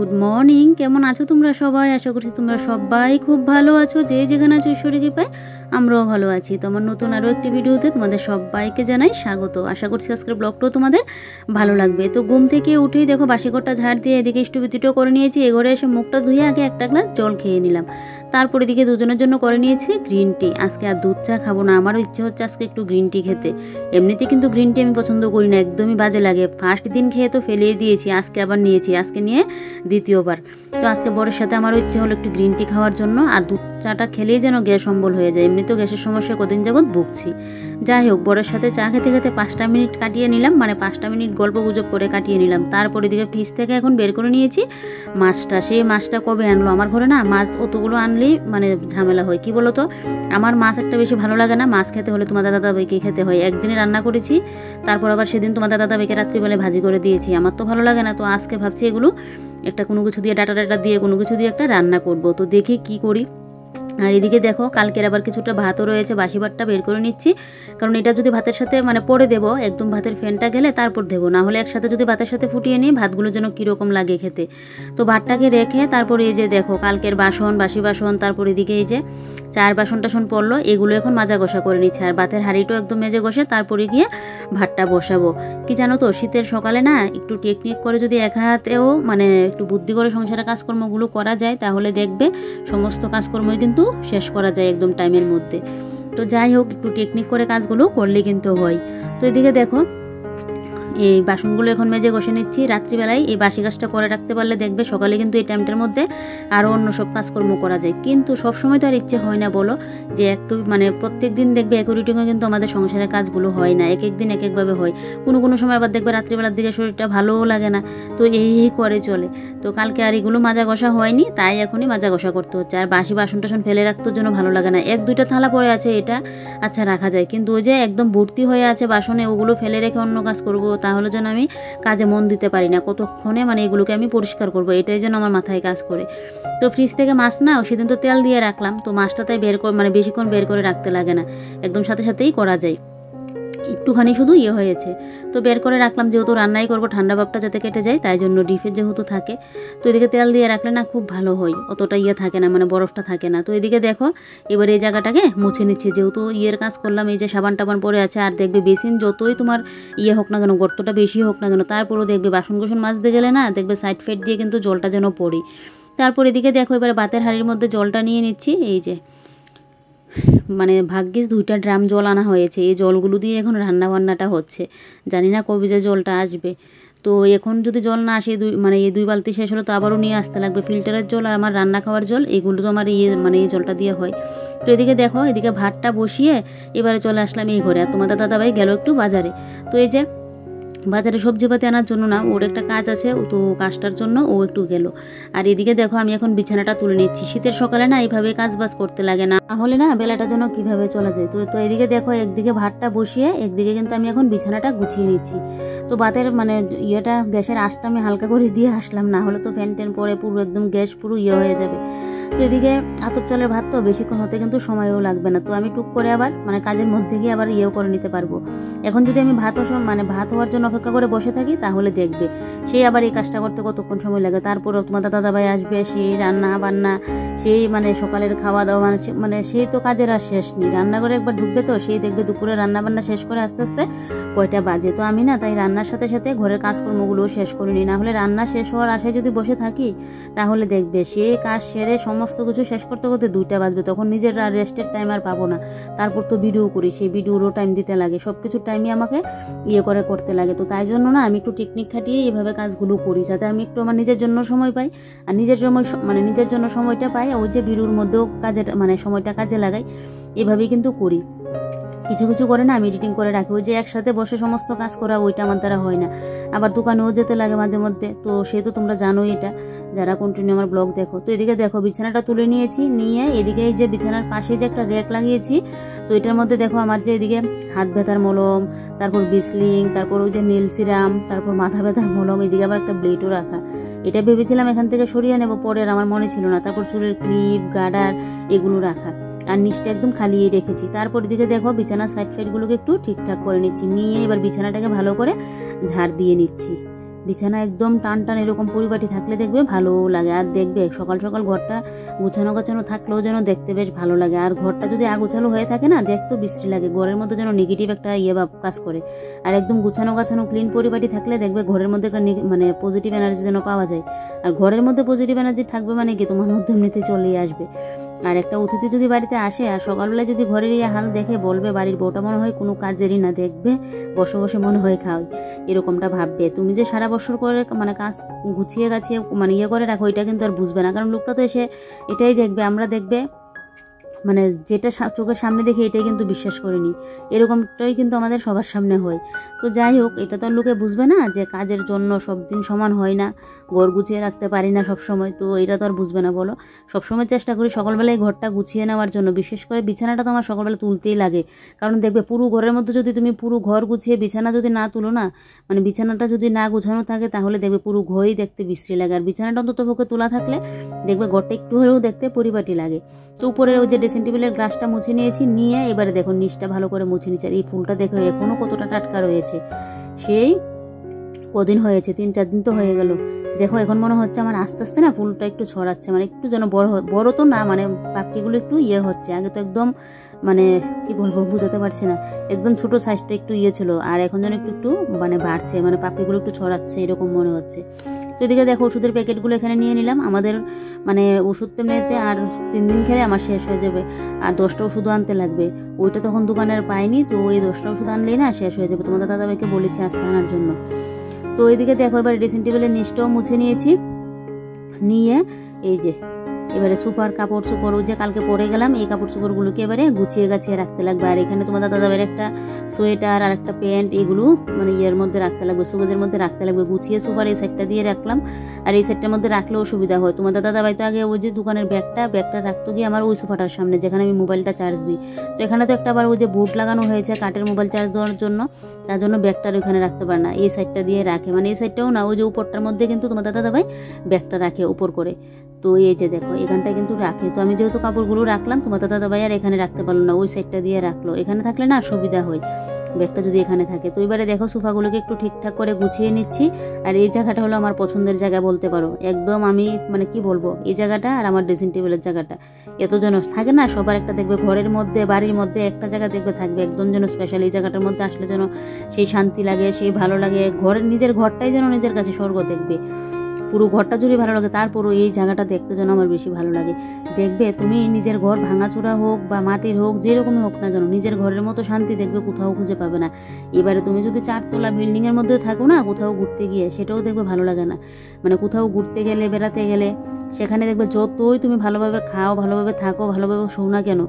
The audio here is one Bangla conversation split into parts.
Good morning. কেমন আছো তোমরা সবাই? আশা করছি তোমরা সবাই খুব ভালো আছো। যে যেখানে আছো ঈশ্বরের কৃপায় আমরাও ভালো আছি। তোমার নতুন আরও একটি ভিডিওতে তোমাদের সবাইকে জানাই স্বাগত। আশা করছি আজকের ব্লগটাও তোমাদের ভালো লাগবে। তো ঘুম থেকে উঠেই দেখো বাসিঘরটা ঝাড় দিয়ে এদিকে ইষ্টবিতিটাও করে নিয়েছি। এ ঘরে এসে মুখটা ধুয়ে আগে একটা গ্লাস জল খেয়ে নিলাম। তারপর এদিকে দুজনের জন্য করে নিয়েছি গ্রিন টি। আজকে আর দুধ চা খাবো না, আমারও ইচ্ছে হচ্ছে আজকে একটু গ্রিন টি খেতে। এমনিতে কিন্তু গ্রিন টি আমি পছন্দ করি না, একদমই বাজে লাগে। ফার্স্ট দিন খেয়ে তো ফেলিয়ে দিয়েছি, আজকে আবার নিয়েছি, আজকে নিয়ে দ্বিতীয়বার। তো আজকে বরের সাথে আমারও ইচ্ছে হলো একটু গ্রিন টি খাওয়ার জন্য। আর দুধ চাটা খেলেই যেন গ্যাস অম্বল হয়ে যায়, এমনিতেও গ্যাসের সমস্যা কদিন যাবৎ ভুগছি। যাই হোক, বরের সাথে চা খেতে খেতে 5টা মিনিট কাটিয়ে নিলাম, মানে 5টা মিনিট গল্প গুজব করে কাটিয়ে নিলাম। তারপরে দিকে ফ্রিজ থেকে এখন বের করে নিয়েছি মাছটা। সেই মাছটা কবে আনলো, আমার ঘরে না মাছ অতগুলো আনলেই মানে ঝামেলা হয়। কি বলো তো, আমার মাছ একটা বেশি ভালো লাগে না। মাছ খেতে হলে তোমাদের দাদাভাইকে খেতে হয়। একদিনই রান্না করেছি, তারপর আবার সেদিন তোমাদের দাদাভাইকে রাত্রিবেলায় ভাজি করে দিয়েছি। আমার তো ভালো লাগে না। তো আজকে ভাবছি এগুলো একটা কোনো কিছু দিয়ে ডাটা দিয়ে কোনো কিছু দিয়ে একটা রান্না করব। তো দেখি কি করি। আর এদিকে দেখো কালকের আবার কিছুটা ভাতও রয়েছে, বাসি ভাতটা বের করে নিচ্ছি। কারণ এটা যদি ভাতের সাথে মানে পরে দেবো, একদম ভাতের ফ্যানটা গেলে তারপর দেবো, না হলে একসাথে যদি ভাতের সাথে ফুটিয়ে নিই ভাতগুলো যেন কীরকম লাগে খেতে। তো ভাতটাকে রেখে তারপরে এই যে দেখো কালকের বাসন, বাসি বাসন, তারপর এদিকে এই যে চার বাসন টাসন পড়লো, এগুলো এখন মাজা ঘষা করে নিচ্ছে। আর ভাতের হাঁড়িটাও একদম মেজে ঘষে তারপরে গিয়ে ভাতটা বসাবো। কি জানো তো, শীতের সকালে না একটু টেকনিক করে যদি এক হাতেও মানে একটু বুদ্ধি করে সংসারের কাজকর্মগুলো করা যায়, তাহলে দেখবে সমস্ত কাজকর্মই কিন্তু শেষ করা যায় একদম টাইমের মধ্যে। তো যাই হোক, একটু টেকনিক করে কাজগুলো করলে কিন্তু হয়। তো এদিকে দেখো এই বাসনগুলো এখন মেজে ঘষে নিচ্ছি। রাত্রিবেলায় এই বাসি কাজটা করে রাখতে পারলে দেখবে সকালে কিন্তু এই টাইমটার মধ্যে আরও অন্য সব কাজকর্ম করা যায়। কিন্তু সবসময় তো আর ইচ্ছে হয় না বলো, যে একটু মানে প্রত্যেক দিন দেখবে একই রুটিনে কিন্তু আমাদের সংসারের কাজগুলো হয় না, এক এক দিন এক একভাবে হয়। কোনো সময় আবার দেখবে রাত্রিবেলার দিকে শরীরটা ভালোও লাগে না, তো এই করে চলে। তো কালকে আর এগুলো মাজা ঘষা হয়নি, তাই এখনই মাজা ঘষা করতে হচ্ছে। আর বাসি বাসন টাসন ফেলে রাখতে জন্য ভালো লাগে না। 1-2টা থালা পড়ে আছে, এটা আচ্ছা রাখা যায়, কিন্তু ওই যে একদম ভর্তি হয়ে আছে বাসনে, ওগুলো ফেলে রেখে অন্য কাজ করব, তাহলে যেন আমি কাজে মন দিতে পারি না। কতক্ষণে মানে এগুলোকে আমি পরিষ্কার করব, এটাই যেন আমার মাথায় কাজ করে। তো ফ্রিজ থেকে মাছ না সেদিন তো তেল দিয়ে রাখলাম, তো মাছটা তাই বের করে মানে বেশিক্ষণ বের করে রাখতে লাগে না, একদম সাথে সাথেই করা যায়। একটুখানি শুধু হয়েছে, তো বের করে রাখলাম, যেহেতু রান্নাই করব ঠান্ডা ভাবটা যাতে কেটে যায়, তাই জন্য ডিপের যেহেতু থাকে। তো এদিকে তেল দিয়ে রাখলে না খুব ভালো হয়, অতটা থাকে না, মানে বরফটা থাকে না। তো এদিকে দেখো এবার এই জায়গাটাকে মুছে নিচ্ছে, যেহেতু কাজ করলাম। এই যে সাবান টাবান পরে আছে, আর দেখবে বেসিন যতই তোমার হোক না কেন, গর্তটা বেশি হোক না কেন, তারপরেও দেখবে বাসন কোসন মাজতে গেলে না দেখবে সাইড ফাইড দিয়ে কিন্তু জলটা যেন পড়ে। তারপর এদিকে দেখো এবার ভাতের হাঁড়ির মধ্যে জলটা নিয়ে নিচ্ছি। এই যে মানে ভাগ্যিস 2টা ড্রাম জল আনা হয়েছে, এই জলগুলো দিয়ে এখন রান্না বান্নাটা হচ্ছে। জানি না কবে যে জলটা আসবে। তো এখন যদি জল না আসে, এই 2 বালতি শেষ হলো, তো আবারও নিয়ে আসতে লাগবে ফিল্টারের জল আর আমার রান্না খাওয়ার জল, এগুলো তো আমার এই জলটা দিয়ে হয়। তো এদিকে দেখো এদিকে ভাতটা বসিয়ে এবারে চলে আসলাম এই ঘরে। আর তোমাদের দাদাভাই গেল একটু বাজারে। তো এই যে বাজারে সবজিপাতি আনার জন্য না, ওর একটা কাজ আছে, তো কাজটার জন্য ও একটু গেল। আর এদিকে দেখো আমি এখন বিছানাটা তুলে নিচ্ছি। শীতের সকালে না এইভাবে কাজ বাজ করতে লাগে না, তাহলে না বেলাটা যেন কিভাবে চলে যায়। তো এদিকে দেখো একদিকে ভাতটা বসিয়ে একদিকে কিন্তু আমি এখন বিছানাটা গুছিয়ে নিচ্ছি। তো ভাতের গ্যাসের আঁচটা আমি হালকা করে দিয়ে আসলাম, না হলে তো ফ্যান ট্যান পরে পুরো একদম গ্যাস পুরো হয়ে যাবে। তো এদিকে আতপ চালের ভাত তো বেশিক্ষণ হতে কিন্তু সময়ও লাগবে না, তো আমি টুক করে আবার কাজের মধ্যে গিয়ে আবার করে নিতে পারবো। এখন যদি আমি ভাত হওয়ার জন্য অপেক্ষা করে বসে থাকি, তাহলে দেখবে সেই আবার এই কাজটা করতে কতক্ষণ সময় লাগে। তারপরে তোমার দাদাভাই আসবে, সেই রান্না বান্না, সেই সকালের খাওয়া দাওয়া, সেই তো কাজের আর শেষ নেই। রান্নাঘরে একবার ঢুকবে তো সেই দেখবে দুপুরে রান্না বান্না শেষ করে আস্তে আস্তে কয়টা বাজে। তো আমি না তাই রান্নার সাথে সাথে ঘরের কাজকর্মগুলোও শেষ করে নিই, না হলে রান্না শেষ হওয়ার আশায় যদি বসে থাকি, তাহলে দেখবে সেই কাজ সেরে সমস্ত কিছু শেষ করতে করতে 2টা বাজবে, তখন নিজের আর রেস্টের টাইম আর পাবো না। তারপর তো ভিডিও করি, সেই ভিডিওরও টাইম দিতে লাগে, সব কিছুর টাইমই আমাকে করতে লাগে। তো তাই জন্য না আমি একটু টেকনিক খাটিয়ে এইভাবে কাজগুলো করি, যাতে আমি একটু আমার নিজের জন্য সময় পাই। আর নিজের জন্য সময়টা পাই, ওই যে ভিডিওর মধ্যেও কাজে সময়টা কাজে লাগাই, এভাবেই কিন্তু করি। কিছু কিছু করে না আমি এডিটিং করে রাখি, ওই যে একসাথে বসে সমস্ত কাজ করা ওইটা আমার দ্বারা হয় না। আবার দোকানেও যেতে লাগে মাঝে মধ্যে, তো সে তো তোমরা জানোই এটা, যারা কন্টিনিউ আমার ব্লগ দেখো। তো এদিকে দেখো বিছানাটা তুলে নিয়েছি, নিয়ে এদিকে এই যে বিছানার পাশে যে একটা র্যাক লাগিয়েছি, তো এটার মধ্যে দেখো আমার যে এদিকে হাত ব্যথার মলম, তারপর বিসলিং, তারপর ওই যে নীল সিরাম, তারপর মাথা ব্যথার মলম, এদিকে আবার একটা ব্লেডও রাখা। এটা ভেবেছিলাম এখান থেকে সরিয়ে নেবো, পরে আমার মনে ছিল না। তারপর চুলের ক্লিপ, গার্ডার এগুলো রাখা, আর নিচটা একদম খালিয়ে রেখেছি। তারপর দিকে দেখো বিছানার সাইড ফাইডগুলোকে একটু ঠিকঠাক করে নিচ্ছি, নিয়ে এবার বিছানাটাকে ভালো করে ঝাড় দিয়ে নিচ্ছি। বিছানা একদম টান টান এরকম পরিপাটি থাকলে দেখবে ভালো লাগে। আর দেখবে সকাল সকাল ঘরটা গুছানো গাছানো থাকলেও যেন দেখতে বেশ ভালো লাগে। আর ঘরটা যদি আগোছালো হয়ে থাকে না, দেখতেও বিশ্রী লাগে, ঘরের মধ্যে যেন নেগেটিভ একটা ভাব কাজ করে। আর একদম গুছানো গাছানো ক্লিন পরিপাটি থাকলে দেখবে ঘরের মধ্যে একটা মানে পজিটিভ এনার্জি যেন পাওয়া যায়। আর ঘরের মধ্যে পজিটিভ এনার্জি থাকবে মানে কি তোমার মধ্যে এমনিতে চলেই আসবে। আর একটা অতিথি যদি বাড়িতে আসে আর সকালবেলায় যদি ঘরের এই হাল দেখে বলবে বাড়ির বউটা মনে হয় কোনো কাজেরই না, দেখবে বসে বসে মনে হয় খাওয়াই, এরকমটা ভাববে। তুমি যে সারা বছর করে মানে কাজ গুছিয়ে গাছিয়ে মানে ইয়ে করে রাখো, এটা কিন্তু আর বুঝবে না, কারণ লোকটা তো এসে এটাই দেখবে। আমরা দেখবে মানে যেটা চোখের সামনে দেখে এটাই কিন্তু বিশ্বাস করিনি, এরকমটাই কিন্তু আমাদের সবার সামনে হয়। তো যাই হোক, এটা তো লোকে বুঝবে না যে কাজের জন্য সব দিন সমান হয় না, ঘর গুছিয়ে রাখতে পারি না সব সময়, তো এটা তো আর বুঝবে না বলো। সবসময় চেষ্টা করি সকালবেলায় ঘরটা গুছিয়ে নেওয়ার জন্য, বিশেষ করে বিছানাটা তো আমার সকালবেলা তুলতেই লাগে। কারণ দেখবে পুরো ঘরের মধ্যে যদি তুমি পুরো ঘর গুছিয়ে বিছানা যদি না তুলো না, মানে বিছানাটা যদি না গুছানো থাকে তাহলে দেখবে পুরো ঘরই দেখতে বিশ্রী লাগে। আর বিছানাটা অন্তত পক্ষে তোলা থাকলে দেখবে ঘরটা একটু হলেও দেখতে পরিপাটি লাগে। তো উপরের ওই যে ড্রেসিং টেবিলের গ্লাসটা মুছে নিয়েছি, নিয়ে এবারে দেখো নিচটা ভালো করে মুছে নিচ্ছি। আর এই ফুলটা দেখো এখনো কতটা টাটকা রয়েছে, সেই কদিন হয়েছে, 3-4 দিন তো হয়ে গেল। দেখো এখন মনে হচ্ছে আমার আস্তে আস্তে না ফুলটা একটু ছড়াচ্ছে, মানে একটু যেন বড় তো না, মানে পাপড়িগুলো একটু ইয়ে হচ্ছে। আগে তো একদম মানে কি বলবো বুঝাতে পারছি না, একদম ছোট সাইজটা একটু ইয়ে ছিল, আর এখন যেন একটু একটু মানে বাড়ছে, মানে পাপড়িগুলো একটু ছড়াচ্ছে এরকম মনে হচ্ছে। তো এদিকে দেখো ওষুধের প্যাকেটগুলো এখানে নিয়ে নিলাম। আমাদের মানে ওষুধ তেমনিতে আর 3 দিন খেলে আমার শেষ হয়ে যাবে, আর 10টা ওষুধ আনতে লাগবে। ওইটা তখন দোকানের পাইনি, তো ওই 10টা ওষুধ আনলেই না শেষ হয়ে যাবে। তোমাদের দাদাভাইকে বলেছি আজকে আনার জন্য। তো এইদিকে দেখো এবার ড্রেসিং টেবিলের নিচটাও মুছে নিয়েছি, নিয়ে এই যে এবারে সুপার কাপড় চোপড় ওই যে কালকে পরে গেলাম, এই কাপড় চোপড়গুলোকে এবারে গুছিয়ে গাছিয়ে রাখতে লাগবে। আর এখানে তোমাদের দাদাভাইয়ের একটা সোয়েটার আর একটা প্যান্ট, এগুলো মানে ইয়ের মধ্যে রাখতে লাগবে, সুগজের মধ্যে রাখতে লাগবে। গুছিয়ে সুপার এই সাইডটা দিয়ে রাখলাম, আর এই সাইডটার মধ্যে রাখলেও সুবিধা হয়। তোমাদের দাদাভাই তো আগে ওই যে দোকানের ব্যাগটা রাখতো গিয়ে আমার ওই সোফাটার সামনে, যেখানে আমি মোবাইলটা চার্জ দিই। তো এখানে তো একটা আবার ওই যে বুট লাগানো হয়েছে কাঠের মোবাইল চার্জ দেওয়ার জন্য, তার জন্য ব্যাগটার ওইখানে রাখতে পারে না, এই সাইডটা দিয়ে রাখে, মানে এই সাইডটাও না, ওই যে উপরটার মধ্যে কিন্তু তোমাদের দাদাভাই ব্যাগটা রাখে উপর করে। তো এই যে দেখো এখানটায় কিন্তু রাখে। তো আমি যেহেতু কাপড়গুলো রাখলাম, তোমার দাদাভাই আর এখানে রাখতে পারলো না, ওই সাইডটা দিয়ে রাখলো। এখানে থাকলে না সুবিধা হয় ব্যাগটা যদি এখানে থাকে। তো এবারে দেখো সোফাগুলোকে একটু ঠিকঠাক করে গুছিয়ে নিচ্ছি। আর এই জায়গাটা হলো আমার পছন্দের জায়গা বলতে পারো, একদম আমি মানে কি বলবো, এই জায়গাটা আর আমার ড্রেসিং টেবিলের জায়গাটা এত যেন থাকে না, সবার একটা দেখবে ঘরের মধ্যে বাড়ির মধ্যে একটা জায়গা দেখবে থাকবে একদম যেন স্পেশাল। এই জায়গাটার মধ্যে আসলে যেন সেই শান্তি লাগে, সেই ভালো লাগে, ঘরের নিজের ঘরটাই যেন নিজের কাছে স্বর্গ দেখবে। পুরো ঘরটা জুড়ে ভালো লাগে, তারপরও এই জায়গাটা দেখতে যেন আমার বেশি ভালো লাগে। দেখবে তুমি নিজের ঘর ভাঙাচোরা হোক বা মাটির হোক, যেরকমই হোক না কেন, নিজের ঘরের মতো শান্তি দেখবে কোথাও খুঁজে পাবে না। এবারে তুমি যদি 4তলা বিল্ডিংয়ের মধ্যে থাকো না, কোথাও ঘুরতে গিয়ে সেটাও দেখবে ভালো লাগে না। মানে কোথাও ঘুরতে গেলে বেড়াতে গেলে সেখানে দেখবে যতই তুমি ভালোভাবে খাও, ভালোভাবে থাকো, ভালোভাবে শোও না কেন,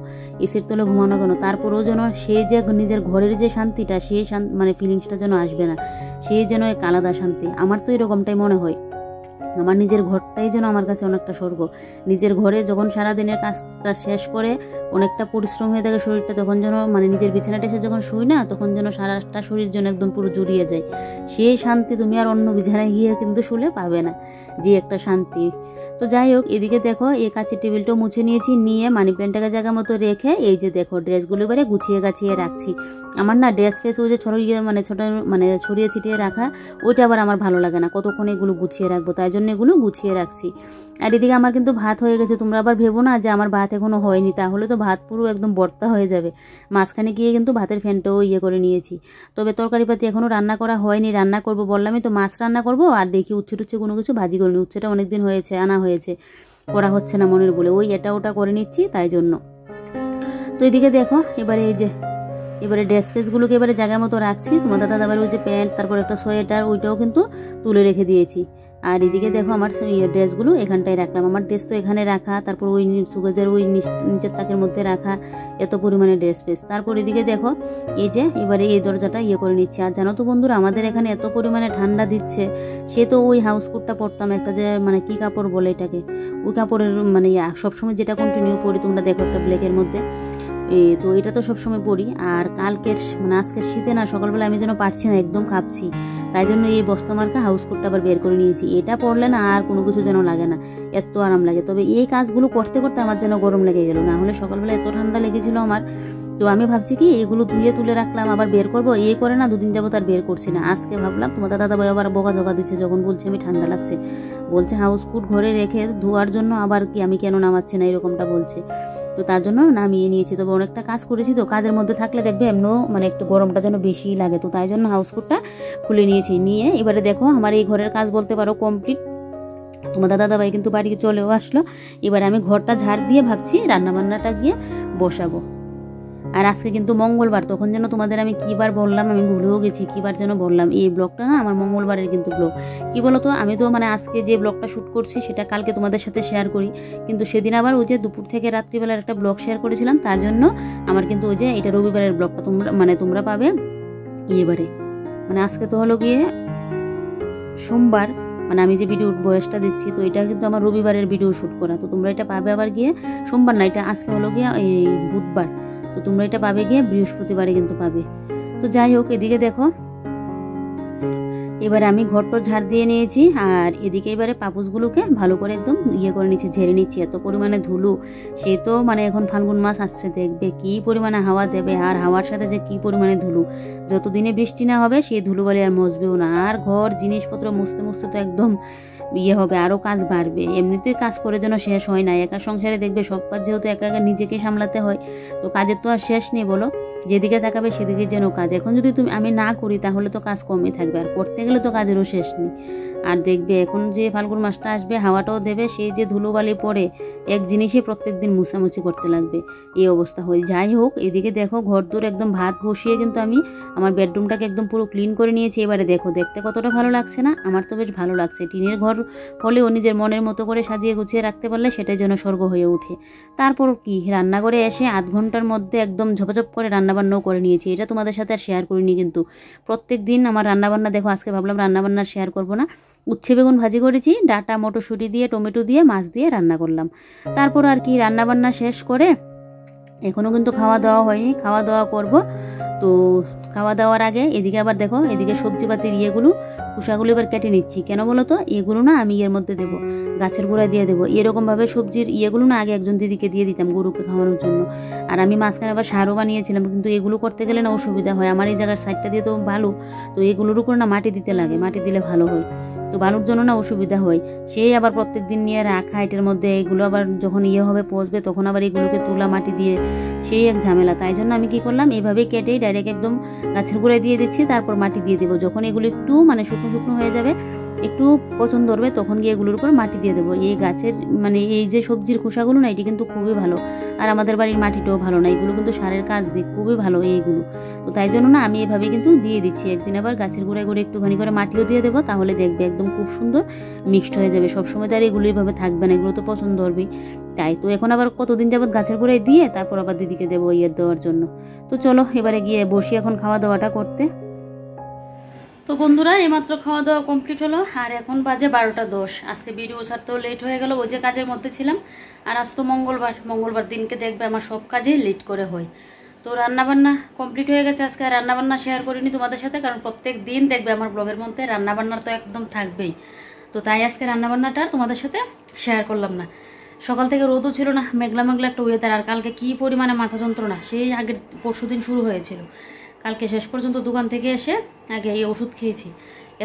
এসির তলে ঘুমানো কেন, তারপরেও যেন সেই যে নিজের ঘরের যে শান্তিটা, সেই মানে ফিলিংসটা যেন আসবে না, সেই যেন এক আলাদা শান্তি। আমার তো এরকমটাই মনে হয়, আমার নিজের ঘরটাই যেন আমার কাছে অনেকটা স্বর্গ। নিজের ঘরে যখন সারাদিনের কাজটা শেষ করে অনেকটা পরিশ্রম হয়ে থাকে শরীরটা, তখন যেন মানে নিজের বিছানাটা এসে যখন শুই না, তখন যেন সারাটা শরীর যেন একদম পুরো জুড়িয়ে যায়। সেই শান্তি তুমি আর অন্য বিছানায় গিয়ে কিন্তু শুলে পাবে না, যে একটা শান্তি। তো যাই হোক, এদিকে দেখো এই কাচের টেবিলটাও মুছে নিয়েছি, নিয়ে মানি প্ল্যান্টটাকে জায়গা মতো রেখে এই যে দেখো ড্রেসগুলো এবারে গুছিয়ে গাছিয়ে রাখছি। আমার না ড্রেস ফেস ওই যে ছড়িয়ে ছিটিয়ে রাখা, ওইটা আবার আমার ভালো লাগে না, কতক্ষণ এগুলো গুছিয়ে রাখবো, তাই জন্য এগুলো গুছিয়ে রাখছি। আর এদিকে আমার কিন্তু ভাত হয়ে গেছে। তোমরা আবার ভেবো না যে আমার ভাত এখনো হয়নি, তাহলে তো ভাত পুরো একদম বর্তা হয়ে যাবে। মাঝখানে গিয়ে কিন্তু ভাতের ফ্যানটাও ইয়ে করে নিয়েছি। তবে তরকারিপাতি এখনো রান্না করা হয়নি, রান্না করব বললামই তো, মাছ রান্না করব। আর দেখি উচ্ছে টুচ্ছে কোনো কিছু ভাজি করিনি, উচ্ছেটা অনেকদিন হয়েছে আনা হয়েছে, করা হচ্ছে না মনের বলে, ওই এটা ওটা করে নিচ্ছি তাই জন্য। তো এদিকে দেখো এবারে ড্রেস ফেসগুলোকে এবারে জায়গা মতো রাখছি। তোমাদের দাদাবার ওই যে প্যান্ট, তারপর একটা সোয়েটার, ওইটাও কিন্তু তুলে রেখে দিয়েছি। আর এদিকে দেখো আমার ড্রেসগুলো এখানটায় রাখলাম, আমার ড্রেস তো এখানে রাখা, তারপর ওই সুগজের ওই নিচের তাকের মধ্যে রাখা, এত পরিমাণে ড্রেস ফেস। তারপর এদিকে দেখো এই যে এবারে এই দরজাটা ইয়ে করে নিচ্ছি। আর জানো তো বন্ধুরা, আমাদের এখানে এত পরিমাণে ঠান্ডা দিচ্ছে, সে তো ওই হাউস কোটটা পরতাম একটা, যে মানে কি কাপড় বলে এটাকে, ওই কাপড়ের মানে সবসময় যেটা কন্টিনিউ পরি, তোমরা দেখো একটা ব্ল্যাকের মধ্যে, তো এটা তো সবসময় পরি। আর কালকের মানে আজকের শীতে না সকালবেলা আমি যেন পারছি না, একদম কাঁপছি, তাই জন্য এই বস্তা মার্কা হাউস কোটটা আবার বের করে নিয়েছি। এটা পরলে না আর কোনো কিছু যেন লাগে না, এত আরাম লাগে। তবে এই কাজগুলো করতে করতে আমার যেন গরম লেগে গেল, না হলে সকালবেলা এত ঠান্ডা লেগেছিল আমার, তো আমি ভাবছি কি এগুলো ধুয়ে তুলে রাখলাম, আবার বের করবো, এই করে না দুদিন যাবো তার বের করছি না। আজকে ভাবলাম তোমাদের দাদাভাই আবার বকা দিচ্ছে যখন বলছে আমি ঠান্ডা লাগছে, বলছে হাউস কোট ঘরে রেখে ধোয়ার জন্য আবার কি আমি কেন নামাচ্ছি না এরকমটা বলছে। তো তার জন্য নামিয়ে নিয়েছি। তবে অনেকটা কাজ করেছি তো, কাজের মধ্যে থাকলে দেখবে এমনও মানে একটু গরমটা যেন বেশি লাগে, তো তাই জন্য হাউস কোটটা খুলে নিয়েছি। নিয়ে এবারে দেখো আমার এই ঘরের কাজ বলতে পারো কমপ্লিট। তোমাদের দাদাভাই কিন্তু বাড়ি চলেও আসলো। এবার আমি ঘরটা ঝাড় দিয়ে ভাবছি রান্নাবান্নাটা গিয়ে বসাবো। আর আজকে কিন্তু মঙ্গলবার, তখন যেন তোমাদের আমি কীবার বললাম, আমি ভুলেও গেছি কীবার যেন বললাম। এই ব্লগটা না আমার মঙ্গলবারের কিন্তু ব্লগ। কী বলো তো, আমি তো মানে আজকে যে ব্লগটা শ্যুট করছি সেটা কালকে তোমাদের সাথে শেয়ার করি, কিন্তু সেদিন আবার ওই যে দুপুর থেকে রাত্রিবেলার একটা ব্লগ শেয়ার করেছিলাম, তার জন্য আমার কিন্তু ওই যে এটা রবিবারের ব্লগটা তোমরা পাবে এবারে। মানে আজকে তো হলো গিয়ে সোমবার, মানে আমি যে ভিডিও বয়সটা দিচ্ছি তো এটা কিন্তু আমার রবিবারের ভিডিও শ্যুট করা, তো তোমরা এটা পাবে আবার গিয়ে সোমবার না, এটা আজকে হলো গিয়ে এই বুধবার, তো তোমরা এটা পাবে গিয়ে বৃহস্পতিবারে কিন্তু পাবে। তো যাই হোক, এদিকে দেখো এবারে আমি ঘরটর ঝাড় দিয়ে নিয়েছি, আর এদিকে এবারে পাপোশগুলোকে ভালো করে একদম করে নিচ্ছি, ঝেড়ে নিচ্ছি। এত পরিমাণে ধুলো, সে তো মানে এখন ফাল্গুন মাস আসছে, দেখবে কি পরিমাণে হাওয়া দেবে, আর হাওয়ার সাথে যে কি পরিমাণে ধুলো। যতদিনে বৃষ্টি না হবে সেই ধুলোবালি আর মুছবেও না, আর ঘর জিনিসপত্র মুছতে মুছতে তো একদম হবে, আরও কাজ বাড়বে। এমনিতেই কাজ করে যেন শেষ হয় না, একা সংসারে দেখবে সব কাজ যেহেতু একা একা নিজেকে সামলাতে হয়, তো কাজের তো আর শেষ নেই বলো। যেদিকে তাকাবে সেদিকে যেন কাজ। এখন যদি আমি না করি তাহলে তো কাজ কমই থাকবে, আর করতে গেলে তো কাজেরও শেষ নেই। আর দেখবে এখন যে ফাল্গুন মাসটা আসবে, হাওয়াটাও দেবে, সেই যে ধুলোবালি পড়ে এক জিনিসই প্রত্যেক দিন মুছামুছি করতে লাগবে, এই অবস্থা হয়। যাই হোক, এদিকে দেখো ঘর দূর একদম ভাত বসিয়ে কিন্তু আমি আমার বেডরুমটাকে একদম পুরো ক্লিন করে নিয়েছি। এবারে দেখো দেখতে কতটা ভালো লাগছে না, আমার তো বেশ ভালো লাগছে। টিনের ঘর হলেও নিজের মনের মতো করে সাজিয়ে গুছিয়ে রাখতে পারলে সেটাই যেন স্বর্গ হয়ে ওঠে। তারপর কি রান্নাঘরে এসে আধ ঘন্টার মধ্যে একদম ঝপঝপ করে রান্নাবান্নাও করে নিয়েছি। এটা তোমাদের সাথে আর শেয়ার করিনি, কিন্তু প্রত্যেক দিন আমার রান্নাবান্না দেখো, আজকে ভাবলাম রান্নাবান্না শেয়ার করব না। উচ্ছে বেগুন ভাজি করেছি, ডাটা মটরশুঁটি দিয়ে টমেটো দিয়ে মাছ দিয়ে রান্না করলাম। তারপর আর কি রান্নাবান্না শেষ করে এখনও কিন্তু খাওয়া দাওয়া হয়নি, খাওয়া দাওয়া করব। তো খাওয়া দাওয়ার আগে এদিকে আবার দেখো, এদিকে সবজিপাতির খোসাগুলো এবার কেটে নিচ্ছি। কেন বলো তো, এগুলো না আমি এর মধ্যে দেবো, গাছের গোড়ায় দিয়ে দেবো। এরকমভাবে সবজির ইয়েগুলো না আগে একজন দিদিকে দিয়ে দিতাম গরুকে খাওয়ানোর জন্য। আর আমি মাঝখানে আবার সারও বানিয়েছিলাম, কিন্তু এগুলো করতে গেলে না অসুবিধা হয়। আমার এই জায়গার সাইডটা দিয়ে তো ভালো, তো এগুলোর উপর না মাটি দিতে লাগে, মাটি দিলে ভালো হয়, তো বালুর জন্য না অসুবিধা হয়। সেই আবার প্রত্যেক দিন নিয়ে রাখা, এটার মধ্যে এগুলো আবার যখন হবে পচবে, তখন আবার এগুলোকে তুলা মাটি দিয়ে সেই এক ঝামেলা। তাই জন্য আমি কি করলাম, এইভাবে কেটেই ডাইরেক্ট একদম গাছের গোড়ায় দিয়ে দিচ্ছি, তারপর মাটি দিয়ে দেবো। যখন এগুলো একটু মানে শুকনো শুকনো হয়ে যাবে, একটু পছন্দ ধরবে, তখন গিয়ে এগুলোর উপর মাটি দিয়ে দেবো। এই গাছের মানে এই যে সবজির খোসাগুলো না, এটি কিন্তু খুবই ভালো, আর আমাদের বাড়ির মাটিটাও ভালো না, এগুলো কিন্তু সারের কাজ দিয়ে খুবই ভালো এইগুলো। তো তাই জন্য না আমি এভাবে কিন্তু দিয়ে দিচ্ছি। একদিন আবার গাছের গোড়ায় গোড়ে একটুখানি করে মাটিও দিয়ে দেবো, তাহলে দেখবে একদম খুব সুন্দর মিক্সড হয়ে যাবে। সবসময় তো আর এগুলো এইভাবে থাকবে না, এগুলো তো পছন্দ ধরবেই। তাই তো এখন আবার কতদিন যাবত গাছের গোড়ায় দিয়ে তারপর আবার দিদিকে দেবো দেওয়ার জন্য। তো চলো এবারে গিয়ে বসি এখন খাওয়া দাওয়াটা করতে। তো বন্ধুরা, এইমাত্র খাওয়া দাওয়া কমপ্লিট হলো, আর এখন বাজে 12:10। আজকে ভিডিও ছাড়তেও লেট হয়ে গেল, ওই যে কাজের মধ্যে ছিলাম। আর আজ তো মঙ্গলবার দিনকে দেখবে আমার সব কাজেই লেট করে হয়। তো রান্নাবান্না কমপ্লিট হয়ে গেছে। আজকে রান্নাবান্না শেয়ার করিনি তোমাদের সাথে, কারণ প্রত্যেক দিন দেখবে আমার ব্লগের মধ্যে রান্নাবান্নার তো একদম থাকবেই। তো তাই আজকে রান্নাবান্নাটা তোমাদের সাথে শেয়ার করলাম না। সকাল থেকে রোদও ছিল না, মেঘলা মেঘলা একটা ওয়েদার। আর কালকে কী পরিমাণে মাথা যন্ত্রণা, সেই আগের পরশুদিন শুরু হয়েছিল। কালকে শেষ পর্যন্ত দোকান থেকে এসে আগে এই ওষুধ খেয়েছি,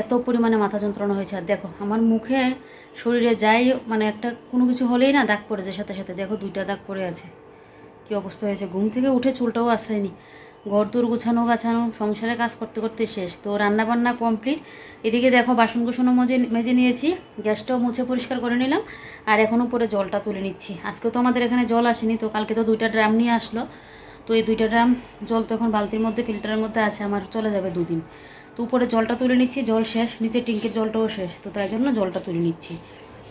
এত পরিমাণে মাথা যন্ত্রণা হয়েছে। আর দেখো আমার মুখে শরীরে যাই মানে একটা কোনো কিছু হলেই না দাগ পড়ে যায়, সাথে সাথে দেখো 2টা দাগ পড়ে আছে। কী অবস্থা হয়েছে, ঘুম থেকে উঠে চুলটাও আশ্রয়নি। ঘর দূর গোছানো সংসারে কাজ করতে করতে শেষ। তো রান্নাবান্না কমপ্লিট। এদিকে দেখো বাসন কুসনও মেজে নিয়েছি, গ্যাসটাও মুছে পরিষ্কার করে নিলাম, আর এখন উপরে জলটা তুলে নিচ্ছি। আজকে তো আমাদের এখানে জল আসেনি, তো কালকে তো 2টা ড্রাম নিয়ে আসলো। তো এই 2টা ড্রাম জল তো এখন বালতির মধ্যে ফিল্টারের মধ্যে আছে, আমার চলে যাবে 2 দিন। তো উপরে জলটা তুলে নিচ্ছি, জল শেষ, নিচে টিঙ্কের জলটাও শেষ, তো তাই জন্য জলটা তুলে নিচ্ছি।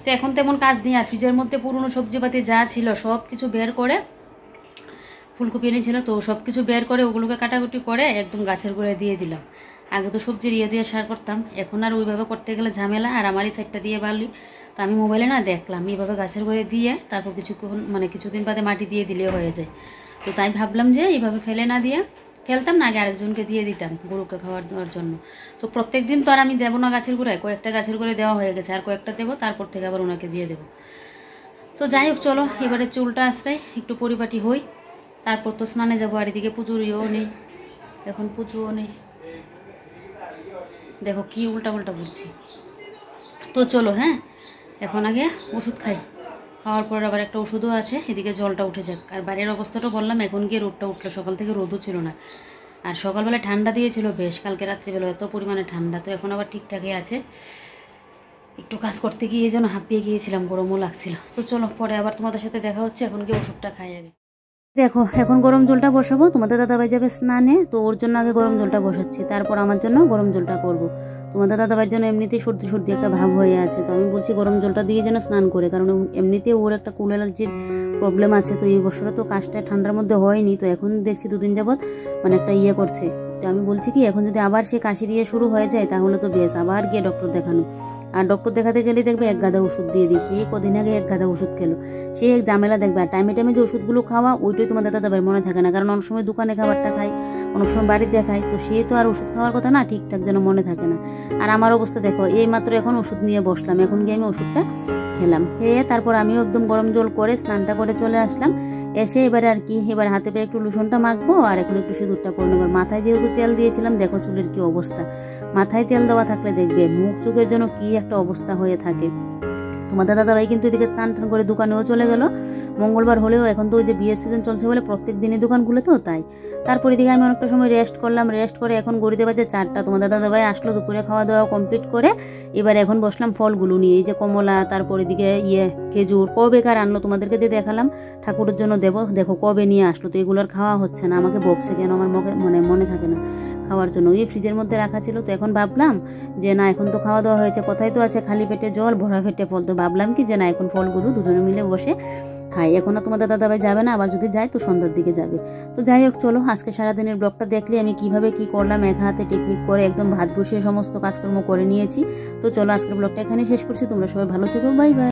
তো এখন তেমন কাজ নেই। আর ফ্রিজের মধ্যে পুরনো সবজিপাতি যা ছিল সব কিছু বের করে, ফুলকপি এনেছিল তো সব কিছু বের করে ওগুলোকে কাটাকুটি করে একদম গাছের গোড়ায় দিয়ে দিলাম। আগে তো সবজির দিয়ে সার করতাম, এখন আর ওইভাবে করতে গেলে ঝামেলা, আর আমার এই সাইডটা দিয়ে বালি। তো আমি মোবাইলে না দেখলাম এইভাবে গাছের গোড়ায় দিয়ে তারপর কিছুদিন বাদে মাটি দিয়ে দিলেও হয়ে যায়। তো তাই ভাবলাম যে এইভাবে ফেলে না দিয়ে, ফেলতাম না আগে, আরেকজনকে দিয়ে দিতাম গরুকে দেওয়ার জন্য। তো প্রত্যেক দিন তো আর আমি দেবো না গাছের গোড়ায়, কয়েকটা গাছের গোড়ায় দেওয়া হয়ে গেছে, আর কয়েকটা দেবো, তারপর থেকে আবার ওনাকে দিয়ে দেবো। তো যাই হোক চলো এবারে চুলটা আশ্রয় একটু পরিপাটি হই। তারপর তো স্নানে যাবো, আর এদিকে পুজোরিও নেই, এখন পুজোও নেই। দেখো কি উল্টা উল্টা বলছি। তো চলো হ্যাঁ, এখন আগে ওষুধ খাই, খাওয়ার পর আবার একটা ওষুধও আছে, এদিকে জলটা উঠে যাক। আর বাইরের অবস্থাটা বললাম, এখন গিয়ে রোদটা উঠলো, সকাল থেকে রোদও ছিল না। আর সকালবেলা ঠান্ডা দিয়েছিল বেশ, কালকে রাত্রিবেলা এত পরিমাণে ঠান্ডা। তো এখন আবার ঠিকঠাকই আছে, একটু কাজ করতে গিয়ে যেন হাঁপিয়ে গিয়েছিলাম, গরমও লাগছিল। তো চলো পরে আবার তোমাদের সাথে দেখা হচ্ছে, এখন গিয়ে ওষুধটা খাই আগে। দেখো এখন গরম জলটা বসাবো, তোমাদের দাদাভাই যাবে স্নানে, তো ওর জন্য আগে গরম জলটা বসাচ্ছি, তারপর আমার জন্য গরম জলটা করব। তোমাদের দাদাভাইয়ের জন্য এমনিতেই সর্দি সর্দি একটা ভাব হয়ে আছে, তো আমি বলছি গরম জলটা দিয়ে যেন স্নান করে, কারণ এমনিতেই ওর একটা কুল অ্যালার্জির প্রবলেম আছে। তো এই বছরে তো কাজটা ঠান্ডার মধ্যে হয়নি, তো এখন দেখছি দুদিন যাবৎ মানে একটা ইয়ে করছে। তো আমি বলছি কি এখন যদি আবার সে কাশির ইয়ে শুরু হয়ে যায় তাহলে তো বেশ, আবার গিয়ে ডক্টর দেখানো। আর ডক্টর দেখাতে গেলেই দেখবে এক গাদা ওষুধ দিয়ে দিই, সেই কদিন আগে এক গাদা ওষুধ খেলো, সেই এক ঝামেলা দেখবে। আর টাইমে টাইমে যে ওষুধগুলো খাওয়া ওইটাই তোমাদের দাদাভাইয়ের মনে থাকে না, কারণ অনেক সময় দোকানে খাবারটা খাই, অনেক সময় বাড়িতে খাই, তো সে তো আর ওষুধ খাওয়ার কথা না, ঠিকঠাক যেন মনে থাকে না। আর আমার অবস্থা দেখো, এই মাত্র এখন ওষুধ নিয়ে বসলাম, এখন গিয়ে আমি ওষুধটা খেলাম, খেয়ে তারপর আমিও একদম গরম জল করে স্নানটা করে চলে আসলাম। এসে এবারে আর কি, এবার হাতে পেয়ে একটু লোশনটা মাখবো, আর এখন একটু সিঁদুরটা পরে নেবো। মাথায় যেহেতু তেল দিয়েছিলাম, দেখো চুলের কি অবস্থা, মাথায় তেল দেওয়া থাকলে দেখবে মুখ চোখের জন্য কি একটা অবস্থা হয়ে থাকে। তোমাদের দাদাভাই কিন্তু এদিকে স্নান টান করে দোকানেও চলে গেল, মঙ্গলবার হলেও এখন তো ওই যে বিয়ের সিজন চলছে বলে প্রত্যেক দিনই দোকান খুলে, তো তাই। তারপর এদিকে আমি অনেকটা সময় রেস্ট করলাম, রেস্ট করে এখন গড়িতে বাজে 4টা। তোমাদের দাদাভাই আসলো, দুপুরে খাওয়া দাওয়া কমপ্লিট করে এবার এখন বসলাম ফলগুলো নিয়ে, এই যে কমলা, তারপর এদিকে খেজুর, কবে কার আনলো তোমাদেরকে যে দেখালাম ঠাকুরের জন্য দেবো, দেখো কবে নিয়ে আসলো। তো এগুলোর খাওয়া হচ্ছে না, আমাকে বকছে কেন, আমার মনে থাকে না খাওয়ার জন্য, ওই ফ্রিজের মধ্যে রাখা ছিল। তো এখন ভাবলাম যে না, এখন তো খাওয়া দাওয়া হয়েছে, কোথায় তো আছে খালি পেটে জল ভরা পেটে ফল, তো ভাবলাম কি যে না, এখন ফলগুলো দুজনে মিলে বসে খাই। এখন আর তোমাদের দাদাভাই যাবে না, আবার যদি যায় তো সন্ধ্যার দিকে যাবে। তো যাই হোক চলো, আজকে সারাদিনের ব্লগটা দেখলে আমি কিভাবে কি করলাম, এক হাতে টেকনিক করে একদম ভাত বসিয়ে সমস্ত কাজকর্ম করে নিয়েছি। তো চলো আজকের ব্লগটা এখানে শেষ করছি, তোমরা সবাই ভালো থেকো, বাই বাই।